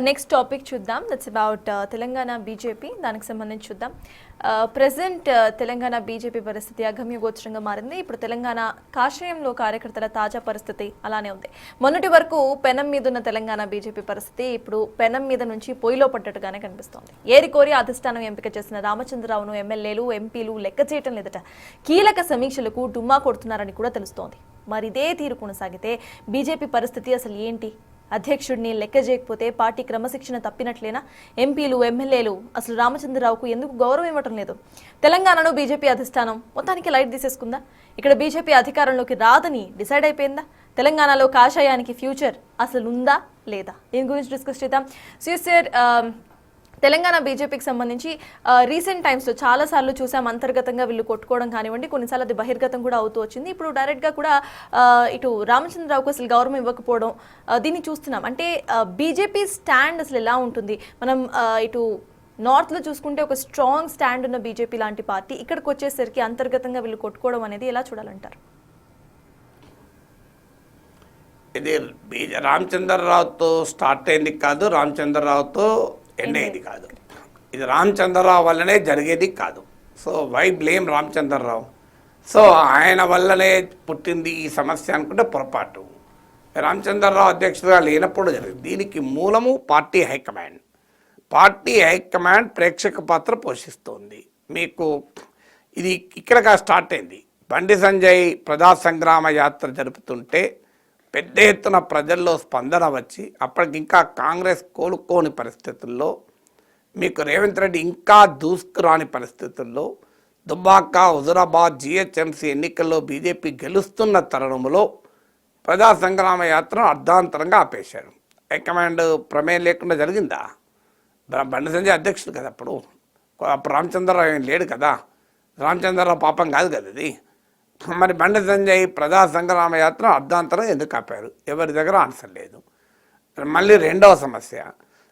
Next topic చూద్దాం. That's about Telangana BJP. దానికి సంబంధించి చూద్దాం. ప్రెసెంట్ తెలంగాణ బీజేపీ పరిస్థితి అగమ్యగోచరంగా మారింది. ఇప్పుడు తెలంగాణ కాషాయంలో కార్యకర్తల తాజా పరిస్థితి అలానే ఉంది. మొన్నటి వరకు పెనం మీద ఉన్న తెలంగాణ బీజేపీ పరిస్థితి ఇప్పుడు పెనం మీద నుంచి పొయ్యిలో పడ్డట్టుగానే కనిపిస్తోంది. ఏరి కోరి అధిష్టానం ఎంపిక చేసిన రామచంద్రరావును ఎమ్మెల్యేలు, ఎంపీలు లెక్క చేయటం లేదట. కీలక సమీక్షలకు డుమ్మా కొడుతున్నారని కూడా తెలుస్తోంది. మరి ఇదే తీరు కొనసాగితే బీజేపీ పరిస్థితి అసలు ఏంటి? అధ్యక్షుడిని లెక్క చేయకపోతే పార్టీ క్రమశిక్షణ తప్పినట్లేనా? ఎంపీలు, ఎమ్మెల్యేలు అసలు రామచంద్రరావుకు ఎందుకు గౌరవం ఇవ్వటం లేదు? తెలంగాణలో బీజేపీ అధిష్టానం మొత్తానికి లైట్ తీసేసుకుందా? ఇక్కడ బీజేపీ అధికారంలోకి రాదని డిసైడ్ అయిపోయిందా? తెలంగాణలో కాషాయానికి ఫ్యూచర్ అసలు ఉందా లేదా? దీని గురించి డిస్కస్ చేద్దాం. సార్, తెలంగాణ బీజేపీకి సంబంధించి రీసెంట్ టైమ్స్లో చాలాసార్లు చూసాం అంతర్గతంగా వీళ్ళు కొట్టుకోవడం కానివ్వండి, కొన్నిసార్లు అది బహిర్గతం కూడా అవుతూ వచ్చింది. ఇప్పుడు డైరెక్ట్గా కూడా ఇటు రామచంద్రరావుకు అసలు గౌరవం ఇవ్వకపోవడం దీన్ని చూస్తున్నాం. అంటే బీజేపీ స్టాండ్ అసలు ఎలా ఉంటుంది? మనం ఇటు నార్త్లో చూసుకుంటే ఒక స్ట్రాంగ్ స్టాండ్ ఉన్న బీజేపీ లాంటి పార్టీ ఇక్కడికి వచ్చేసరికి అంతర్గతంగా వీళ్ళు కొట్టుకోవడం అనేది ఎలా చూడాలంటారు? ఇది రామచంద్రరావుతో స్టార్ట్ అయింది కాదు, రామచంద్రరావుతో ఎండ్ అయ్యేది కాదు. ఇది రామచంద్రరావు వల్లనే జరిగేది కాదు. So why blame Ramachandra Rao? So ఆయన వల్లనే పుట్టింది ఈ సమస్య అనుకుంటే పొరపాటు. రామచంద్రరావు అధ్యక్షుడిగా లేనప్పుడు జరిగింది. దీనికి మూలము పార్టీ హైకమాండ్. పార్టీ హైకమాండ్ ప్రేక్షక పాత్ర పోషిస్తోంది. మీకు ఇది ఇక్కడగా స్టార్ట్ అయింది. బండి సంజయ్ ప్రజా సంగ్రామ యాత్ర జరుపుతుంటే పెద్ద ఎత్తున ప్రజల్లో స్పందన వచ్చి అప్పటికి ఇంకా కాంగ్రెస్ కోలుకోని పరిస్థితుల్లో, మీకు రేవంత్ రెడ్డి ఇంకా దూసుకురాని పరిస్థితుల్లో, దుబ్బాక, హుజురాబాద్, జిహెచ్ఎంసీ ఎన్నికల్లో బీజేపీ గెలుస్తున్న తరుణంలో ప్రజా సంగ్రామ యాత్రను అర్ధాంతరంగా ఆపేశారు. హైకమాండ్ ప్రమేయం లేకుండా జరిగిందా? బండి సంజయ్ అధ్యక్షుడు కదా అప్పుడు రామచంద్రరావు ఏం లేడు కదా. రామచంద్రరావు పాపం కాదు కదా ఇది. మరి బండి సంజయ్ ప్రజా సంగ్రామ యాత్ర అర్ధాంతరం ఎందుకు ఆపారు? ఎవరి దగ్గర ఆన్సర్ లేదు. మళ్ళీ రెండవ సమస్య,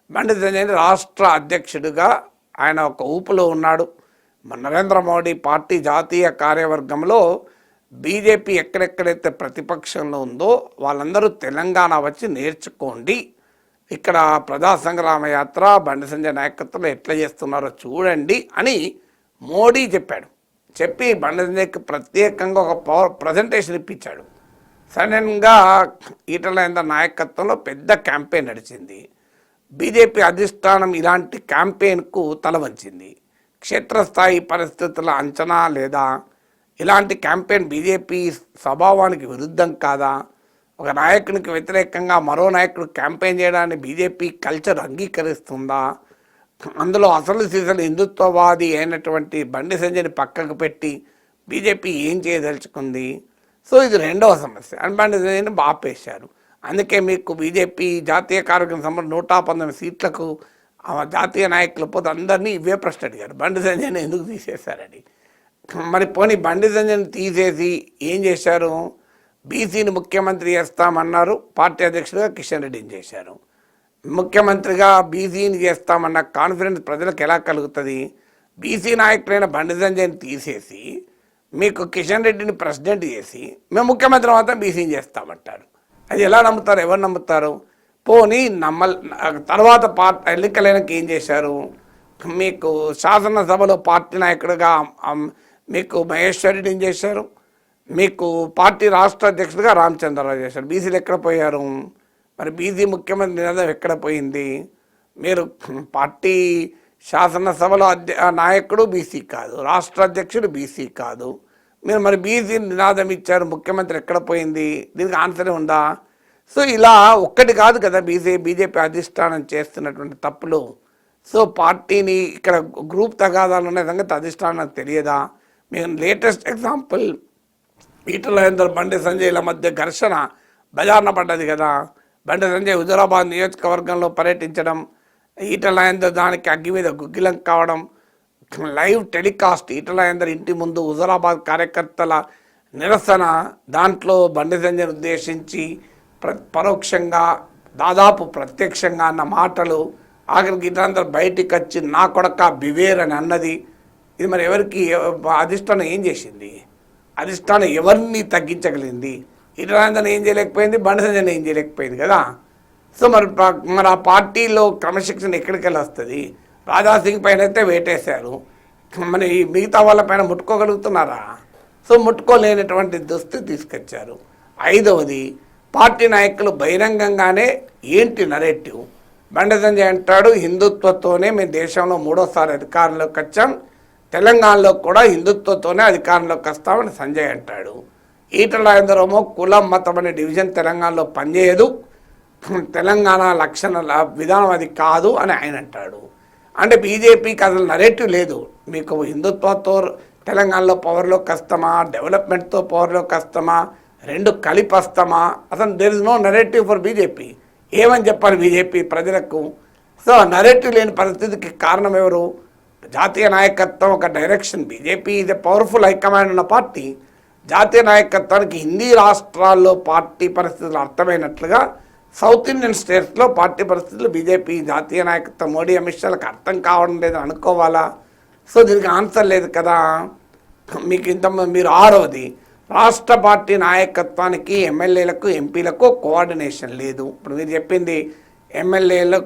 బండి సంజయ్ రాష్ట్ర అధ్యక్షుడిగా ఆయన ఒక ఊపులో ఉన్నాడు. నరేంద్ర మోడీ పార్టీ జాతీయ కార్యవర్గంలో బీజేపీ ఎక్కడెక్కడైతే ప్రతిపక్షంలో ఉందో వాళ్ళందరూ తెలంగాణ వచ్చి నేర్చుకోండి, ఇక్కడ ప్రజా సంగ్రామ యాత్ర బండి సంజయ్ నాయకత్వంలో ఎట్లా చేస్తున్నారో చూడండి అని మోడీ చెప్పి బండి సంజయ్కి ప్రత్యేకంగా ఒక ప్రజెంటేషన్ ఇప్పించాడు. సడన్గా ఈటల రాజేందర్ నాయకత్వంలో పెద్ద క్యాంపెయిన్ నడిచింది. బీజేపీ అధిష్టానం ఇలాంటి క్యాంపెయిన్కు తల వంచింది. క్షేత్రస్థాయి పరిస్థితుల అంచనా లేదా? ఇలాంటి క్యాంపెయిన్ బీజేపీ స్వభావానికి విరుద్ధం కాదా? ఒక నాయకునికి వ్యతిరేకంగా మరో నాయకుడు క్యాంపెయిన్ చేయడాన్ని బీజేపీ కల్చర్ అంగీకరిస్తుందా? అందులో అసలు సీజన్ హిందుత్వవాది అయినటువంటి బండి సంజయ్ని పక్కకు పెట్టి బీజేపీ ఏం చేయదలుచుకుంది? సో ఇది రెండవ సమస్య. అండ్ బండి సంజయ్ని ఆపేశారు. అందుకే మీకు బీజేపీ జాతీయ కార్యక్రమం సంబంధించి 119 సీట్లకు జాతీయ నాయకులు పోతే అందరినీ ఇవే ప్రశ్న అడిగారు, బండి సంజయ్ని ఎందుకు తీసేశారని. మరి పోనీ బండి సంజయ్ని తీసేసి ఏం చేశారు? బీసీని ముఖ్యమంత్రి చేస్తామన్నారు, పార్టీ అధ్యక్షుడిగా కిషన్ రెడ్డిని చేశారు. ముఖ్యమంత్రిగా బీసీని చేస్తామన్న కాన్ఫిడెన్స్ ప్రజలకు ఎలా కలుగుతుంది? బీసీ నాయకులైన బండి సంజయ్ని తీసేసి మీకు కిషన్ రెడ్డిని ప్రెసిడెంట్ చేసి మేము ముఖ్యమంత్రి మాత్రం బీసీని చేస్తామంటారు. అది ఎలా నమ్ముతారు? ఎవరు నమ్ముతారు? పోనీ తర్వాత ఎన్నికలైనకి ఏం చేశారు? మీకు శాసనసభలో పార్టీ నాయకుడిగా మీకు మహేశ్వర్ రెడ్డిని చేశారు, మీకు పార్టీ రాష్ట్ర అధ్యక్షుడిగా రామచంద్రరావు చేశారు. బీసీలు ఎక్కడ పోయారు? మరి బీసీ ముఖ్యమంత్రి నినాదం ఎక్కడ పోయింది? మీరు పార్టీ శాసనసభలో నాయకుడు బీసీ కాదు, రాష్ట్ర అధ్యక్షుడు బీసీ కాదు, మీరు మరి బీసీ నినాదం ఇచ్చారు, ముఖ్యమంత్రి ఎక్కడ పోయింది? దీనికి ఆన్సరే ఉందా? సో ఇలా ఒక్కటి కాదు కదా బీజేపీ అధిష్టానం చేస్తున్నటువంటి తప్పులు. సో పార్టీని ఇక్కడ గ్రూప్ తగాదాలు ఉన్న సంగతి అధిష్టానం తెలియదా? మేము లేటెస్ట్ ఎగ్జాంపుల్ ఈటల రాజేందర్ బండి సంజయ్ల మధ్య ఘర్షణ బజార్న పడ్డది కదా. బండి సంజయ్ హుజురాబాద్ నియోజకవర్గంలో పర్యటించడం, ఈటల రాజేందర్ దానికి అగ్గి మీద గుగ్గిలం కావడం, లైవ్ టెలికాస్ట్ ఈటల రాజేందర్ ఇంటి ముందు హుజురాబాద్ కార్యకర్తల నిరసన, దాంట్లో బండి సంజయ్ని ఉద్దేశించి పరోక్షంగా దాదాపు ప్రత్యక్షంగా అన్న మాటలు, ఆఖరికి ఈటల బయటికి వచ్చి నా కొడక బివేర్ అని అన్నది. ఇది మరి ఎవరికి అధిష్టానం ఏం చేసింది? అధిష్టానం ఎవరిని తగ్గించగలిగింది? ఈటల రాజేందర్ ఏం చేయలేకపోయింది, బండి సంజయ్ని ఏం చేయలేకపోయింది కదా. సో మరి ఆ పార్టీలో క్రమశిక్షణ ఎక్కడికి వెళ్ళి వస్తుంది? రాజాసింగ్ పైన అయితే వేటేశారు, మరి మిగతా వాళ్ళ పైన ముట్టుకోగలుగుతున్నారా? సో ముట్టుకోలేనటువంటి దుస్థితి తీసుకొచ్చారు. ఐదవది, పార్టీ నాయకులు బహిరంగంగానే ఏంటి నరేటివ్? బండి సంజయ్ అంటాడు హిందుత్వతోనే మేము దేశంలో 3వ సారి అధికారంలోకి వచ్చాం, తెలంగాణలో కూడా హిందుత్వతోనే అధికారంలోకి వస్తామని సంజయ్ అంటాడు. ఈటల రాజేందర్ కులం మతం అనే డివిజన్ తెలంగాణలో పనిచేయదు, తెలంగాణ లక్షణ విధానం అది కాదు అని ఆయన అంటాడు. అంటే బీజేపీకి అసలు నరేటివ్ లేదు. మీకు హిందుత్వంతో తెలంగాణలో పవర్లోకి వస్తామా, డెవలప్మెంట్తో పవర్లోకి వస్తామా, రెండు కలిపి వస్తామా? అసలు there is no narrative for BJP. ఏమని చెప్పాలి బీజేపీ ప్రజలకు? సో నరేటివ్ లేని పరిస్థితికి కారణం ఎవరు? జాతీయ నాయకత్వం ఒక డైరెక్షన్. బీజేపీ ఇది పవర్ఫుల్ హైకమాండ్ ఉన్న పార్టీ. జాతీయ నాయకత్వానికి హిందీ రాష్ట్రాల్లో పార్టీ పరిస్థితులు అర్థమైనట్లుగా సౌత్ ఇండియన్ స్టేట్స్లో పార్టీ పరిస్థితులు బీజేపీ జాతీయ నాయకత్వం మోడీ అమిత్ షాలకు అర్థం కావడం లేదని అనుకోవాలా? సో దీనికి ఆన్సర్ లేదు కదా మీకు. మీరు ఆరవది, రాష్ట్ర పార్టీ నాయకత్వానికి ఎమ్మెల్యేలకు ఎంపీలకు కోఆర్డినేషన్ లేదు. ఇప్పుడు మీరు చెప్పింది ఎమ్మెల్యేలు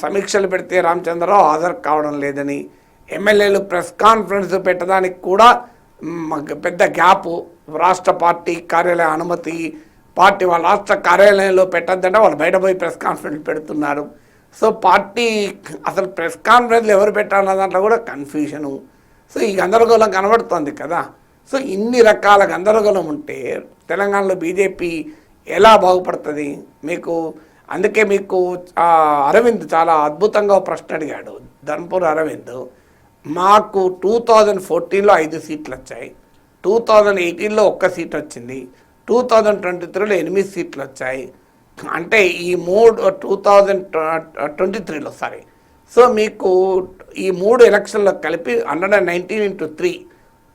సమీక్షలు పెడితే రామచంద్రరావు హాజరు కావడం లేదని, ఎమ్మెల్యేలు ప్రెస్ కాన్ఫరెన్స్ పెట్టడానికి కూడా పెద్ద గ్యాపు. రాష్ట్ర పార్టీ కార్యాలయ అనుమతి, పార్టీ వాళ్ళ రాష్ట్ర కార్యాలయంలో పెట్టద్దంటే వాళ్ళు బయట పోయి ప్రెస్ కాన్ఫరెన్స్ పెడుతున్నారు. సో పార్టీ అసలు ప్రెస్ కాన్ఫరెన్స్లు ఎవరు పెట్టాలన్న దాంట్లో కూడా కన్ఫ్యూజను. సో ఈ గందరగోళం కనబడుతోంది కదా. సో ఇన్ని రకాల గందరగోళం ఉంటే తెలంగాణలో బీజేపీ ఎలా బాగుపడుతుంది మీకు? అందుకే మీకు అరవింద్ చాలా అద్భుతంగా ప్రశ్న అడిగాడు, ధన్పూర్ అరవింద్. మాకు 2014లో 5 సీట్లు వచ్చాయి, 2018లో 1 సీట్ వచ్చింది, 2023లో 8 సీట్లు వచ్చాయి. అంటే ఈ 2023లో సారీ. సో మీకు ఈ 3 ఎలక్షన్లో కలిపి 119 × 3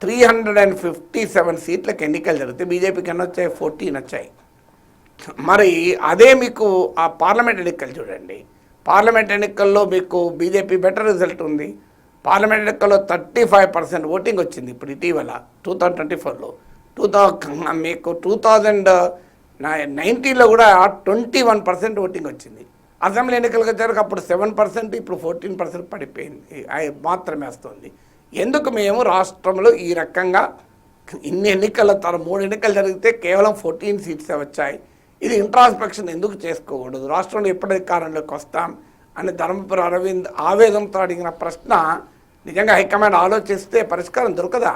357 సీట్లకు ఎన్నికలు జరిగితే బీజేపీకి ఎన్ని వచ్చాయి? 14 వచ్చాయి. మరి అదే మీకు ఆ పార్లమెంట్ ఎన్నికలు చూడండి. పార్లమెంట్ ఎన్నికల్లో మీకు బీజేపీ బెటర్ రిజల్ట్ ఉంది. పార్లమెంట్ ఎన్నికల్లో 35% ఓటింగ్ వచ్చింది. ఇప్పుడు ఇటీవల 2024లో మీకు 2019లో కూడా 21% ఓటింగ్ వచ్చింది. అసెంబ్లీ ఎన్నికలకు వచ్చారు అప్పుడు 7%, ఇప్పుడు 14% పడిపోయింది మాత్రమే వస్తుంది. ఎందుకు మేము రాష్ట్రంలో ఈ రకంగా ఇన్ని ఎన్నికల 3 ఎన్నికలు జరిగితే కేవలం 14 సీట్సే వచ్చాయి? ఇది ఇంట్రాస్పెక్షన్ ఎందుకు చేసుకోకూడదు? రాష్ట్రంలో ఎప్పుడు అధికారంలోకి వస్తాం అని ధర్మపురి అరవింద్ ఆవేదనతో అడిగిన ప్రశ్న నిజంగా హైకమాండ్ ఆలోచిస్తే పరిష్కారం దొరకదా?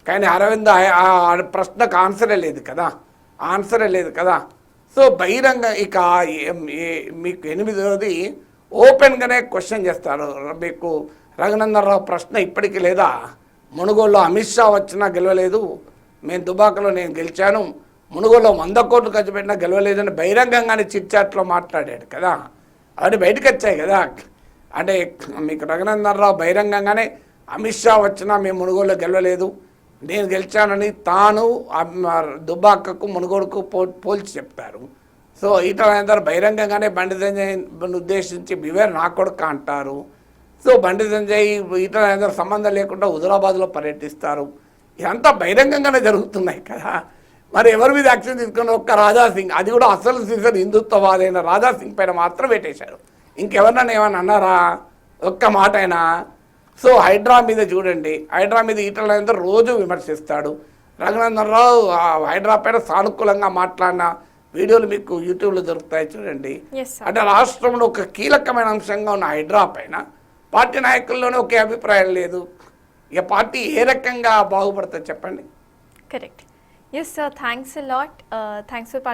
కానీ అరవింద్ ఆ ప్రశ్నకు ఆన్సరే లేదు కదా. సో బహిరంగ ఇక మీకు 8వది ఓపెన్గానే క్వశ్చన్ చేస్తారు. మీకు రఘునందన్ రావు ప్రశ్న ఇప్పటికీ లేదా? మునుగోడులో అమిత్ షా వచ్చినా గెలవలేదు, మేము దుబాకలో నేను గెలిచాను, మునుగోడులో 100 కోట్లు ఖర్చు పెట్టినా గెలవలేదని బహిరంగంగానే చిట్చాట్లో మాట్లాడాడు కదా. అవన్నీ బయటకు వచ్చాయి కదా. అంటే మీకు రఘునందన్ రావు బహిరంగంగానే అమిత్ షా వచ్చినా మేము మునుగోడులో గెలవలేదు, నేను గెలిచానని తాను దుబ్బాకకు మునుగోడుకు పోల్చి చెప్తారు. సో ఈటల రాజేందర్ బహిరంగంగానే బండి సంజయ్ ఉద్దేశించి బివేర్ నా కొడుక అంటారు. సో బండి సంజయ్ ఈటల రాజేందర్ సంబంధం లేకుండా హుజురాబాద్లో పర్యటిస్తారు. ఇదంతా బహిరంగంగానే జరుగుతున్నాయి కదా. మరి ఎవరి మీద యాక్షన్ తీసుకున్న ఒక్క రాజాసింగ్, అది కూడా అసలు సీజన్ హిందుత్వవాదైన రాజాసింగ్ పైన మాత్రం పెట్టేశారు. ఇంకెవరన్నా ఏమన్నా అన్నారా? ఒక్క మాట అయినా? సో హైడ్రా మీద చూడండి, హైడ్రా మీద ఈటల రాజేందర్ రోజు విమర్శిస్తాడు. రఘునందన్ రావు హైడ్రా పైన సానుకూలంగా మాట్లాడిన వీడియోలు మీకు యూట్యూబ్లో దొరుకుతాయి చూడండి. అంటే రాష్ట్రంలో ఒక కీలకమైన అంశంగా ఉన్న హైడ్రా పైన పార్టీ నాయకుల్లోనే ఒకే అభిప్రాయం లేదు. ఇక పార్టీ ఏ రకంగా బాగుపడుతుంది చెప్పండి? Correct. Yes sir, thanks a lot. Thanks for